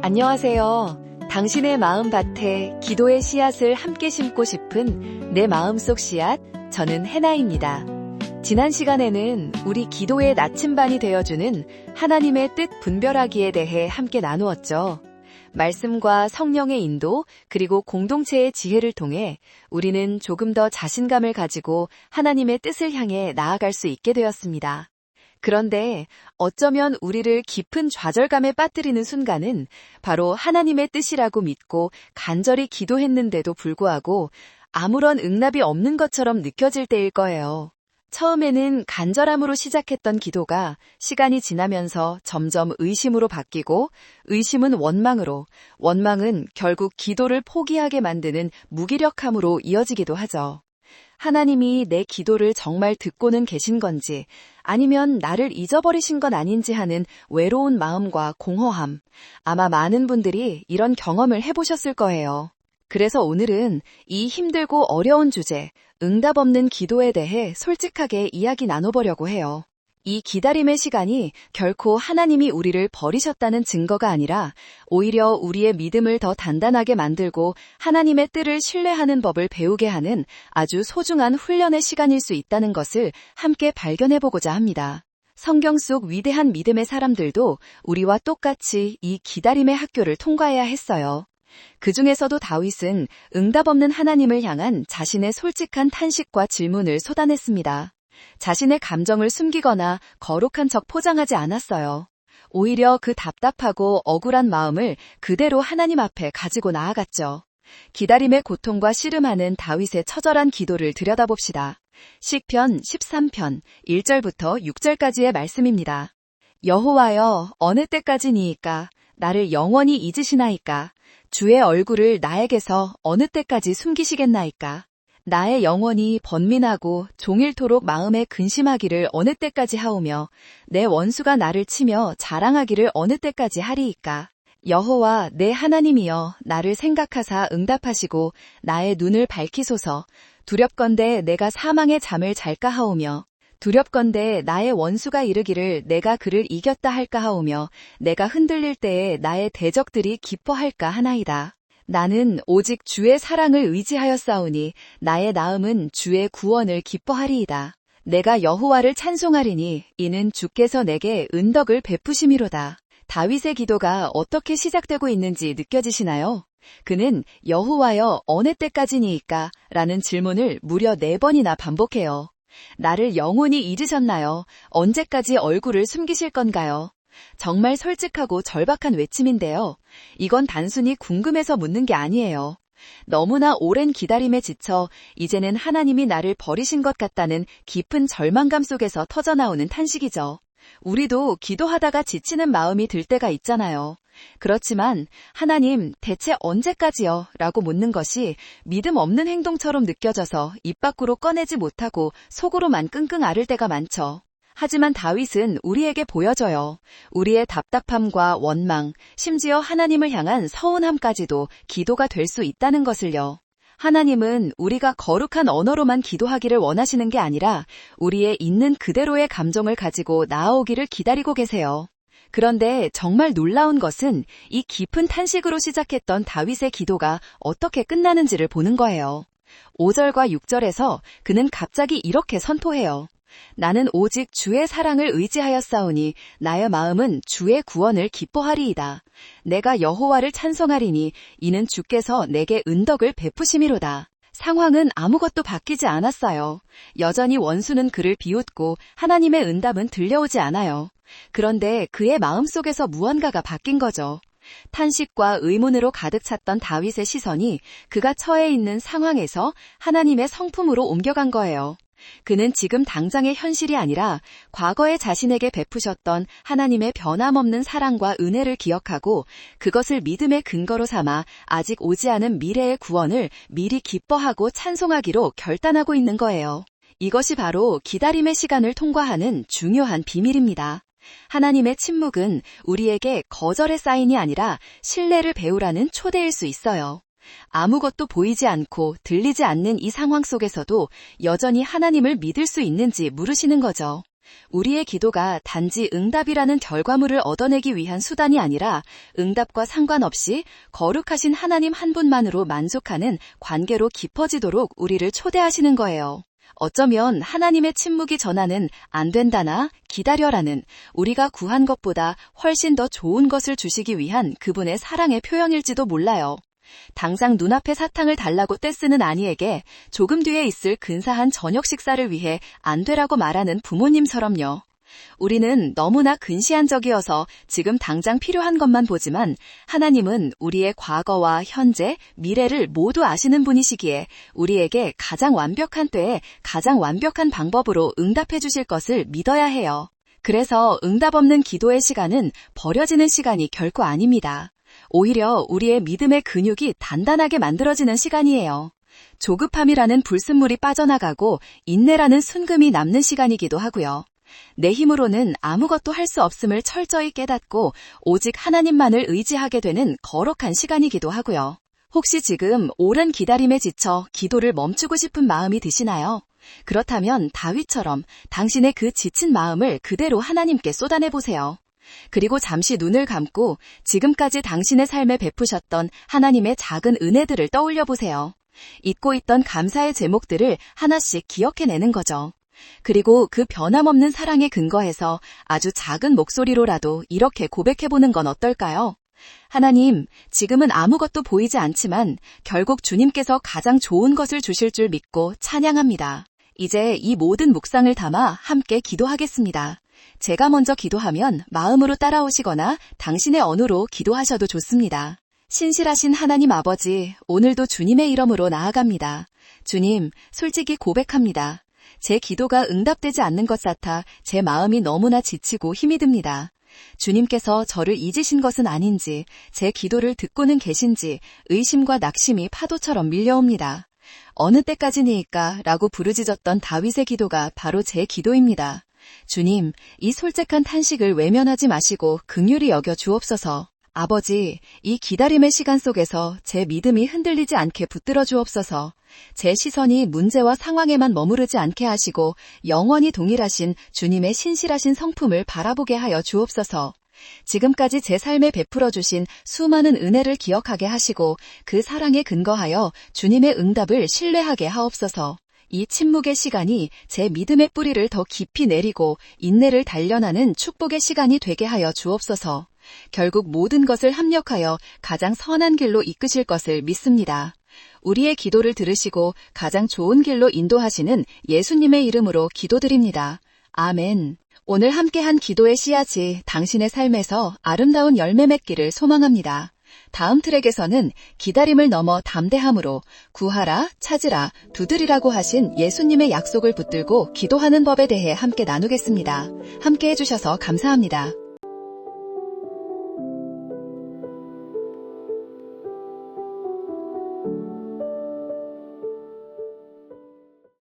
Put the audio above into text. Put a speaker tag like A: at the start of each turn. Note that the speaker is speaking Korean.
A: 안녕하세요. 당신의 마음밭에 기도의 씨앗을 함께 심고 싶은 내 마음속 씨앗, 저는 해나입니다. 지난 시간에는 우리 기도의 나침반이 되어주는 하나님의 뜻 분별하기에 대해 함께 나누었죠. 말씀과 성령의 인도, 그리고 공동체의 지혜를 통해 우리는 조금 더 자신감을 가지고 하나님의 뜻을 향해 나아갈 수 있게 되었습니다. 그런데 어쩌면 우리를 깊은 좌절감에 빠뜨리는 순간은 바로 하나님의 뜻이라고 믿고 간절히 기도했는데도 불구하고 아무런 응답이 없는 것처럼 느껴질 때일 거예요. 처음에는 간절함으로 시작했던 기도가 시간이 지나면서 점점 의심으로 바뀌고, 의심은 원망으로, 원망은 결국 기도를 포기하게 만드는 무기력함으로 이어지기도 하죠. 하나님이 내 기도를 정말 듣고는 계신 건지, 아니면 나를 잊어버리신 건 아닌지 하는 외로운 마음과 공허함, 아마 많은 분들이 이런 경험을 해보셨을 거예요. 그래서 오늘은 이 힘들고 어려운 주제, 응답 없는 기도에 대해 솔직하게 이야기 나눠보려고 해요. 이 기다림의 시간이 결코 하나님이 우리를 버리셨다는 증거가 아니라 오히려 우리의 믿음을 더 단단하게 만들고 하나님의 뜻을 신뢰하는 법을 배우게 하는 아주 소중한 훈련의 시간일 수 있다는 것을 함께 발견해보고자 합니다. 성경 속 위대한 믿음의 사람들도 우리와 똑같이 이 기다림의 학교를 통과해야 했어요. 그 중에서도 다윗은 응답 없는 하나님을 향한 자신의 솔직한 탄식과 질문을 쏟아냈습니다. 자신의 감정을 숨기거나 거룩한 척 포장하지 않았어요. 오히려 그 답답하고 억울한 마음을 그대로 하나님 앞에 가지고 나아갔죠. 기다림의 고통과 씨름하는 다윗의 처절한 기도를 들여다봅시다. 시편 13편 1절부터 6절까지의 말씀입니다. 여호와여, 어느 때까지니이까? 나를 영원히 잊으시나이까? 주의 얼굴을 나에게서 어느 때까지 숨기시겠나이까? 나의 영혼이 번민하고 종일토록 마음에 근심하기를 어느 때까지 하오며 내 원수가 나를 치며 자랑하기를 어느 때까지 하리이까? 여호와 내 하나님이여, 나를 생각하사 응답하시고 나의 눈을 밝히소서. 두렵건대 내가 사망의 잠을 잘까 하오며 두렵건대 나의 원수가 이르기를 내가 그를 이겼다 할까 하오며 내가 흔들릴 때에 나의 대적들이 기뻐할까 하나이다. 나는 오직 주의 사랑을 의지하였사오니 나의 나음은 주의 구원을 기뻐하리이다. 내가 여호와를 찬송하리니 이는 주께서 내게 은덕을 베푸심이로다. 다윗의 기도가 어떻게 시작되고 있는지 느껴지시나요? 그는 여호와여, 어느 때까지니이까? 라는 질문을 무려 4번이나 반복해요. 나를 영원히 잊으셨나요? 언제까지 얼굴을 숨기실 건가요? 정말 솔직하고 절박한 외침인데요. 이건 단순히 궁금해서 묻는 게 아니에요. 너무나 오랜 기다림에 지쳐 이제는 하나님이 나를 버리신 것 같다는 깊은 절망감 속에서 터져나오는 탄식이죠. 우리도 기도하다가 지치는 마음이 들 때가 있잖아요. 그렇지만 하나님, 대체 언제까지요? 라고 묻는 것이 믿음 없는 행동처럼 느껴져서 입 밖으로 꺼내지 못하고 속으로만 끙끙 앓을 때가 많죠. 하지만 다윗은 우리에게 보여줘요. 우리의 답답함과 원망, 심지어 하나님을 향한 서운함까지도 기도가 될 수 있다는 것을요. 하나님은 우리가 거룩한 언어로만 기도하기를 원하시는 게 아니라 우리의 있는 그대로의 감정을 가지고 나아오기를 기다리고 계세요. 그런데 정말 놀라운 것은 이 깊은 탄식으로 시작했던 다윗의 기도가 어떻게 끝나는지를 보는 거예요. 5절과 6절에서 그는 갑자기 이렇게 선포해요. 나는 오직 주의 사랑을 의지하였사오니 나의 마음은 주의 구원을 기뻐하리이다. 내가 여호와를 찬송하리니 이는 주께서 내게 은덕을 베푸심이로다. 상황은 아무것도 바뀌지 않았어요. 여전히 원수는 그를 비웃고 하나님의 응답은 들려오지 않아요. 그런데 그의 마음속에서 무언가가 바뀐 거죠. 탄식과 의문으로 가득 찼던 다윗의 시선이 그가 처해 있는 상황에서 하나님의 성품으로 옮겨간 거예요. 그는 지금 당장의 현실이 아니라 과거에 자신에게 베푸셨던 하나님의 변함없는 사랑과 은혜를 기억하고 그것을 믿음의 근거로 삼아 아직 오지 않은 미래의 구원을 미리 기뻐하고 찬송하기로 결단하고 있는 거예요. 이것이 바로 기다림의 시간을 통과하는 중요한 비밀입니다. 하나님의 침묵은 우리에게 거절의 사인이 아니라 신뢰를 배우라는 초대일 수 있어요. 아무것도 보이지 않고 들리지 않는 이 상황 속에서도 여전히 하나님을 믿을 수 있는지 물으시는 거죠. 우리의 기도가 단지 응답이라는 결과물을 얻어내기 위한 수단이 아니라 응답과 상관없이 거룩하신 하나님 한 분만으로 만족하는 관계로 깊어지도록 우리를 초대하시는 거예요. 어쩌면 하나님의 침묵이 전하는 안 된다나 기다려라는 우리가 구한 것보다 훨씬 더 좋은 것을 주시기 위한 그분의 사랑의 표현일지도 몰라요. 당장 눈앞에 사탕을 달라고 떼쓰는 아이에게 조금 뒤에 있을 근사한 저녁 식사를 위해 안 되라고 말하는 부모님처럼요. 우리는 너무나 근시안적이어서 지금 당장 필요한 것만 보지만 하나님은 우리의 과거와 현재, 미래를 모두 아시는 분이시기에 우리에게 가장 완벽한 때에 가장 완벽한 방법으로 응답해 주실 것을 믿어야 해요. 그래서 응답 없는 기도의 시간은 버려지는 시간이 결코 아닙니다. 오히려 우리의 믿음의 근육이 단단하게 만들어지는 시간이에요. 조급함이라는 불순물이 빠져나가고 인내라는 순금이 남는 시간이기도 하고요. 내 힘으로는 아무것도 할 수 없음을 철저히 깨닫고 오직 하나님만을 의지하게 되는 거룩한 시간이기도 하고요. 혹시 지금 오랜 기다림에 지쳐 기도를 멈추고 싶은 마음이 드시나요? 그렇다면 다윗처럼 당신의 그 지친 마음을 그대로 하나님께 쏟아내보세요. 그리고 잠시 눈을 감고 지금까지 당신의 삶에 베푸셨던 하나님의 작은 은혜들을 떠올려보세요. 잊고 있던 감사의 제목들을 하나씩 기억해내는 거죠. 그리고 그 변함없는 사랑에 근거해서 아주 작은 목소리로라도 이렇게 고백해보는 건 어떨까요? 하나님, 지금은 아무것도 보이지 않지만 결국 주님께서 가장 좋은 것을 주실 줄 믿고 찬양합니다. 이제 이 모든 묵상을 담아 함께 기도하겠습니다. 제가 먼저 기도하면 마음으로 따라오시거나 당신의 언어로 기도하셔도 좋습니다. 신실하신 하나님 아버지, 오늘도 주님의 이름으로 나아갑니다. 주님, 솔직히 고백합니다. 제 기도가 응답되지 않는 것 같아 제 마음이 너무나 지치고 힘이 듭니다. 주님께서 저를 잊으신 것은 아닌지, 제 기도를 듣고는 계신지 의심과 낙심이 파도처럼 밀려옵니다. 어느 때까지니까 라고 부르짖었던 다윗의 기도가 바로 제 기도입니다. 주님, 이 솔직한 탄식을 외면하지 마시고 긍휼히 여겨 주옵소서. 아버지, 이 기다림의 시간 속에서 제 믿음이 흔들리지 않게 붙들어 주옵소서. 제 시선이 문제와 상황에만 머무르지 않게 하시고 영원히 동일하신 주님의 신실하신 성품을 바라보게 하여 주옵소서. 지금까지 제 삶에 베풀어 주신 수많은 은혜를 기억하게 하시고 그 사랑에 근거하여 주님의 응답을 신뢰하게 하옵소서. 이 침묵의 시간이 제 믿음의 뿌리를 더 깊이 내리고 인내를 단련하는 축복의 시간이 되게 하여 주옵소서. 결국 모든 것을 합력하여 가장 선한 길로 이끄실 것을 믿습니다. 우리의 기도를 들으시고 가장 좋은 길로 인도하시는 예수님의 이름으로 기도드립니다. 아멘. 오늘 함께한 기도의 씨앗이 당신의 삶에서 아름다운 열매 맺기를 소망합니다. 다음 트랙에서는 기다림을 넘어 담대함으로 구하라, 찾으라, 두드리라고 하신 예수님의 약속을 붙들고 기도하는 법에 대해 함께 나누겠습니다. 함께 해주셔서 감사합니다.